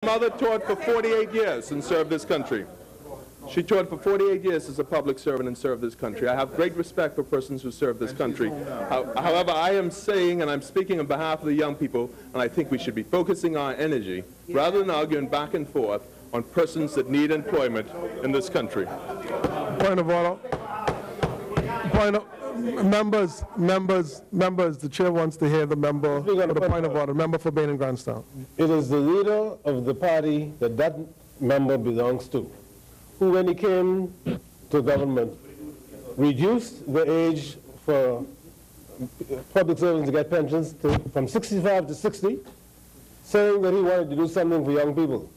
mother taught for 48 years and served this country. She taught for 48 years as a public servant and served this country. I have great respect for persons who serve this country. However, I am saying, and I'm speaking on behalf of the young people, and I think we should be focusing our energy, rather than arguing back and forth, on persons that need employment in this country. Point of order. Members, the chair wants to hear the member for the point of order. Member for Bain and Grandstown. It is the leader of the party that that member belongs to, who, when he came to government, reduced the age for public servants to get pensions from 65 to 60, saying that he wanted to do something for young people.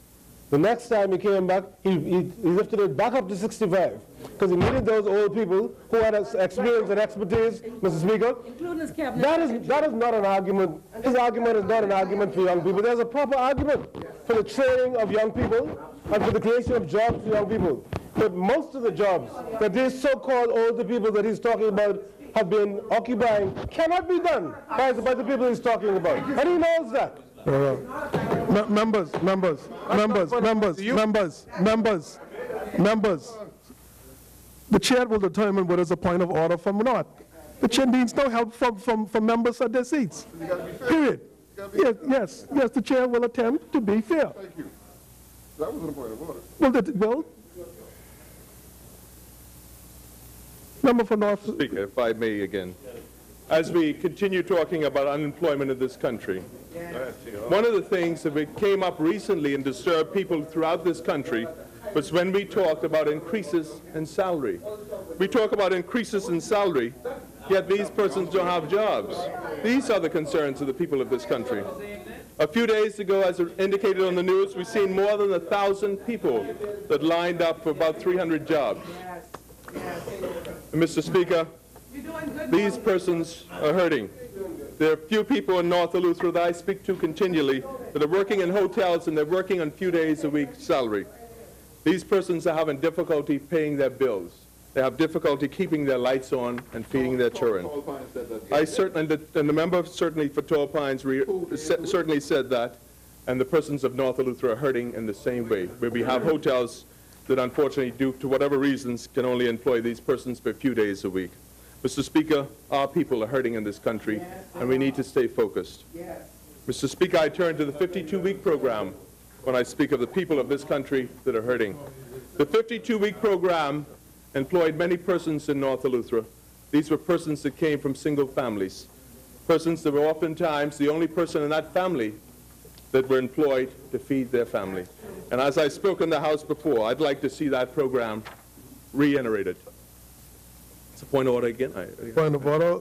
The next time he came back, he lifted it back up to 65, because he needed those old people who had experience and expertise, Mr. Speaker. Including his cabinet. That is not an argument. His argument is not an argument for young people. There's a proper argument for the training of young people and for the creation of jobs for young people. But most of the jobs that these so-called older people that he's talking about have been occupying cannot be done by the people he's talking about. And he knows that. Members. The chair will determine what is a point of order from not. The chair needs no help from members at their seats. Period. Yes, the chair will attempt to be fair. Thank you. That wasn't a point of order. Well, member for North. Speaker, if I may again. As we continue talking about unemployment in this country, one of the things that came up recently and disturbed people throughout this country was when we talked about increases in salary. We talk about increases in salary, yet these persons don't have jobs. These are the concerns of the people of this country. A few days ago, as indicated on the news, we've seen more than 1,000 people that lined up for about 300 jobs. And Mr. Speaker, these persons are hurting. There are few people in North Eleuthera that I speak to continually that are working in hotels and they're working on few days a week salary. These persons are having difficulty paying their bills. They have difficulty keeping their lights on and feeding their children. I certainly, and the member certainly for Tall Pines certainly said that, and the persons of North Eleuthera are hurting in the same way, where we have hotels that unfortunately, due to whatever reasons, can only employ these persons for a few days a week. Mr. Speaker, our people are hurting in this country, and we need to stay focused. Mr. Speaker, I turn to the 52-week program when I speak of the people of this country that are hurting. The 52-week program employed many persons in North Eleuthera. These were persons that came from single families, persons that were oftentimes the only person in that family that were employed to feed their family. And as I spoke in the House before, I'd like to see that program reiterated. It's a point of order again. Point of order.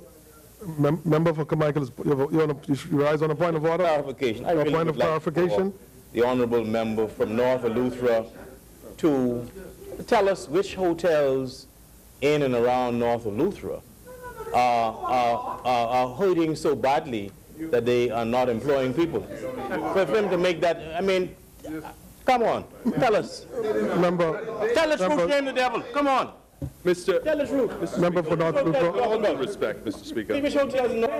Member for Carmichael, you rise on a point of order? Clarification. A point of clarification? The honourable member from North Eleuthera to tell us which hotels in and around North Eleuthera are hurting so badly that they are not employing people. For him to make that, I mean, come on, tell us. Tell us who's named the devil. Come on. Tell us truth. Member for North Eleuthera. With all due respect, Mr. Speaker.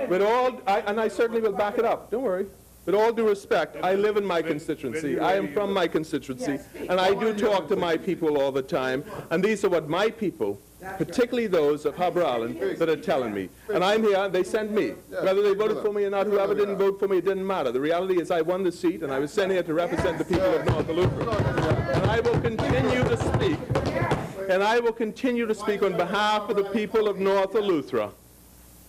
With all, and I certainly will back it up. Don't worry. With all due respect, I live in my constituency. I am from my constituency, and I do talk to my people all the time. And these are what my people, particularly those of Harbour Island, that are telling me. And I'm here, and they send me. Whether they voted for me or not, whoever didn't vote for me, it didn't matter. The reality is I won the seat, and I was sent here to represent the people of North Eleuthera. And I will continue to speak. And I will continue to speak on behalf of the people of North Eleuthera,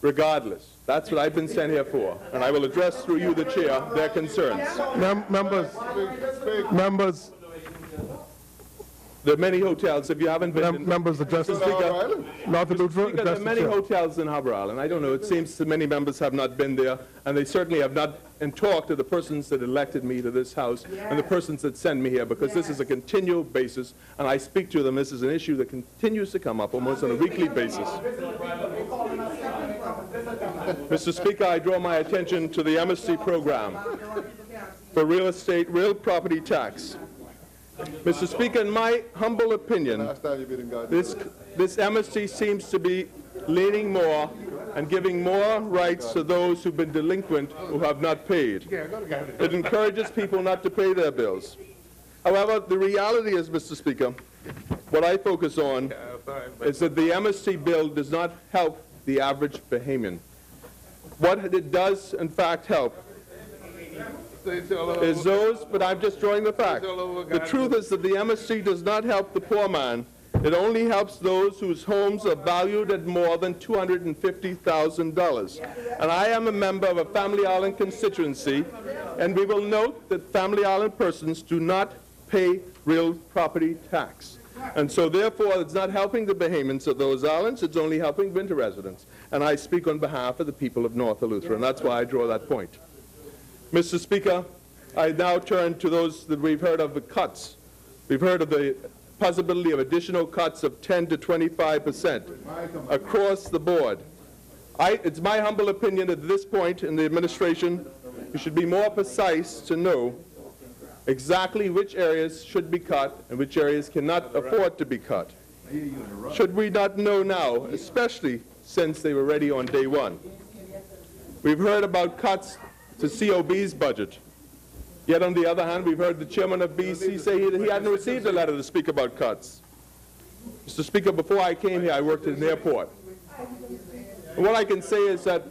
regardless. That's what I've been sent here for. And I will address through you, the chair, their concerns. Members. There are many hotels, if you haven't been... Members address the Speaker. North Eleuthera. There are many hotels in Harbour Island. I don't know, it seems that many members have not been there, and they certainly have not and talked to the persons that elected me to this House and the persons that send me here, because this is a continual basis, and I speak to them. This is an issue that continues to come up almost on a weekly basis. Mr. Speaker, I draw my attention to the amnesty program for real estate, real property tax. Mr. Speaker, in my humble opinion, this amnesty seems to be leaning more and giving more rights to those who've been delinquent who have not paid. It encourages people not to pay their bills. However, the reality is, Mr. Speaker, what I focus on is that the MST bill does not help the average Bahamian. What it does, in fact, help is those, but I'm just drawing the fact. The truth is that the MST does not help the poor man. It only helps those whose homes are valued at more than $250,000. And I am a member of a Family Island constituency, and we will note that Family Island persons do not pay real property tax. And so therefore, it's not helping the Bahamians of those islands, it's only helping winter residents. And I speak on behalf of the people of North Eleuthera, and that's why I draw that point. Mr. Speaker, I now turn to those that we've heard of the cuts. We've heard of the possibility of additional cuts of 10 to 25% across the board. It's my humble opinion at this point in the administration, we should be more precise to know exactly which areas should be cut and which areas cannot afford to be cut. Should we not know now, especially since they were ready on day one? We've heard about cuts to COB's budget. Yet on the other hand, we've heard the chairman of BC say he hadn't received a letter to speak about cuts. Mr. Speaker, before I came here, I worked at an airport. And what I can say is that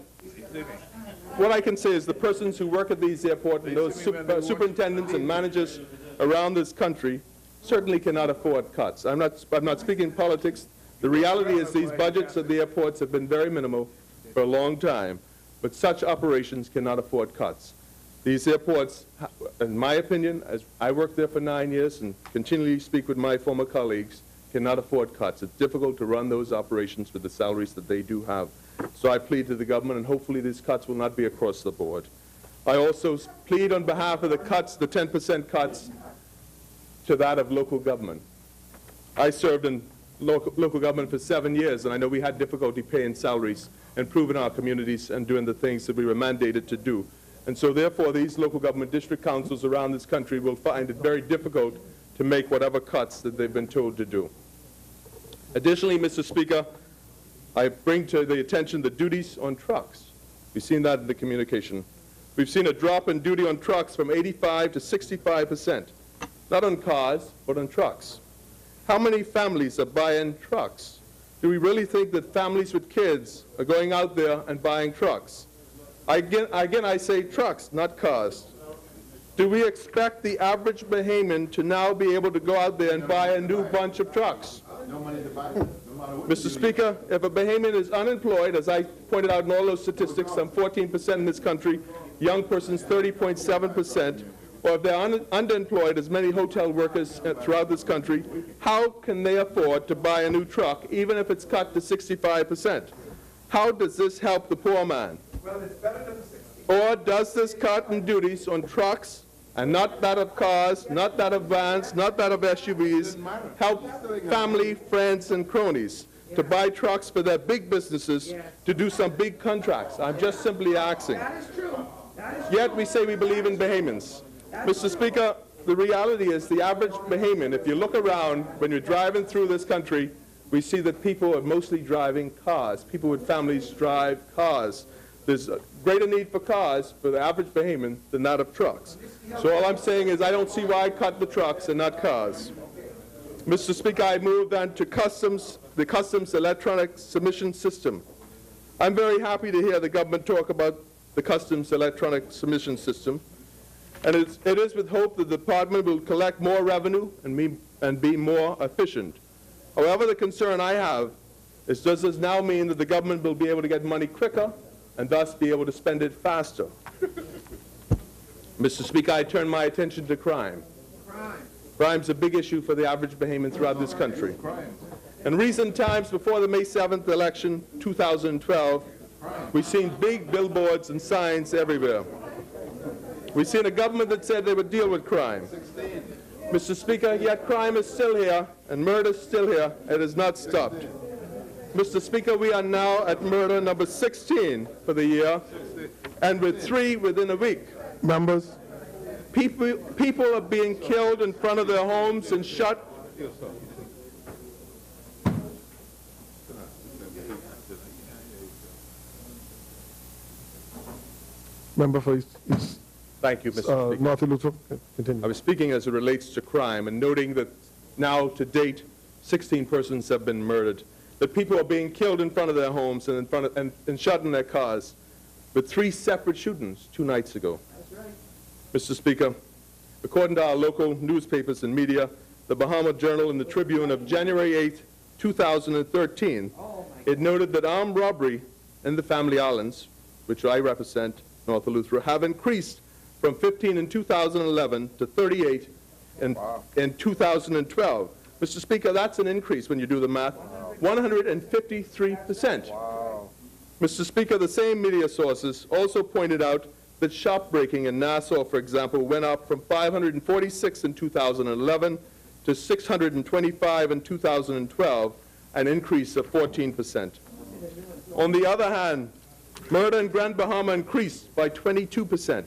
the persons who work at these airports and those superintendents and managers around this country certainly cannot afford cuts. I'm not speaking politics. The reality is these budgets at the airports have been very minimal for a long time, but such operations cannot afford cuts. These airports, in my opinion, as I worked there for 9 years and continually speak with my former colleagues, cannot afford cuts. It's difficult to run those operations with the salaries that they do have. So I plead to the government, and hopefully these cuts will not be across the board. I also plead on behalf of the cuts, the 10% cuts, to that of local government. I served in local government for 7 years, and I know we had difficulty paying salaries, improving our communities, and doing the things that we were mandated to do. And so therefore, these local government district councils around this country will find it very difficult to make whatever cuts that they've been told to do. Additionally, Mr. Speaker, I bring to the attention the duties on trucks. We've seen that in the communication. We've seen a drop in duty on trucks from 85 to 65%. Not on cars, but on trucks. How many families are buying trucks? Do we really think that families with kids are going out there and buying trucks? Again, I say trucks, not cars. Do we expect the average Bahamian to now be able to go out there and buy a new bunch of trucks? Mr. Speaker, if a Bahamian is unemployed, as I pointed out in all those statistics, some 14% in this country, young persons 30.7%, or if they're underemployed, as many hotel workers throughout this country, how can they afford to buy a new truck, even if it's cut to 65%? How does this help the poor man? Well, it's better than 60. Or does this cut in duties on trucks, and not that of cars, not that of vans, not that of SUVs, help family, friends, and cronies to buy trucks for their big businesses to do some big contracts? I'm just simply asking. That is true. Yet we say we believe in Bahamians. Mr. Speaker, the reality is the average Bahamian, if you look around when you're driving through this country, we see that people are mostly driving cars. People with families drive cars. There's a greater need for cars for the average Bahamian than that of trucks. So all I'm saying is I don't see why I cut the trucks and not cars. Mr. Speaker, I move then to the customs electronic submission system. I'm very happy to hear the government talk about the customs electronic submission system. And it is with hope that the department will collect more revenue and be more efficient. However, the concern I have is, does this now mean that the government will be able to get money quicker and thus be able to spend it faster? Mr. Speaker, I turn my attention to crime. Crime's a big issue for the average Bahamian throughout this country. In recent times, before the May 7th election, 2012, we've seen big billboards and signs everywhere. We've seen a government that said they would deal with crime. Mr. Speaker, yet crime is still here, and murder is still here. It has not stopped. Mr. Speaker, we are now at murder number 16 for the year, and with 3 within a week. Members, People are being killed in front of their homes and shot. member for East Thank you, Mr. Speaker. Martin Luther, continue. I was speaking as it relates to crime and noting that now to date 16 persons have been murdered, that people are being killed in front of their homes and and shot in their cars, with 3 separate shootings 2 nights ago. That's right. Mr. Speaker, according to our local newspapers and media, the Bahama Journal and the Tribune of January 8, 2013, it noted that armed robbery in the Family Islands, which I represent, North Eleuthera, have increased from 15 in 2011 to 38 in 2012. Mr. Speaker, that's an increase when you do the math, 153%. Wow. Mr. Speaker, the same media sources also pointed out that shop breaking in Nassau, for example, went up from 546 in 2011 to 625 in 2012, an increase of 14%. On the other hand, murder in Grand Bahama increased by 22%,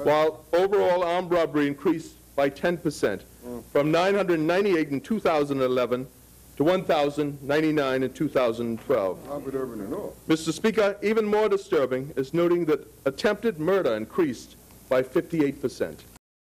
while overall armed robbery increased by 10%, from 998 in 2011 to 1,099 in 2012. Mr. Speaker, even more disturbing is noting that attempted murder increased by 58%.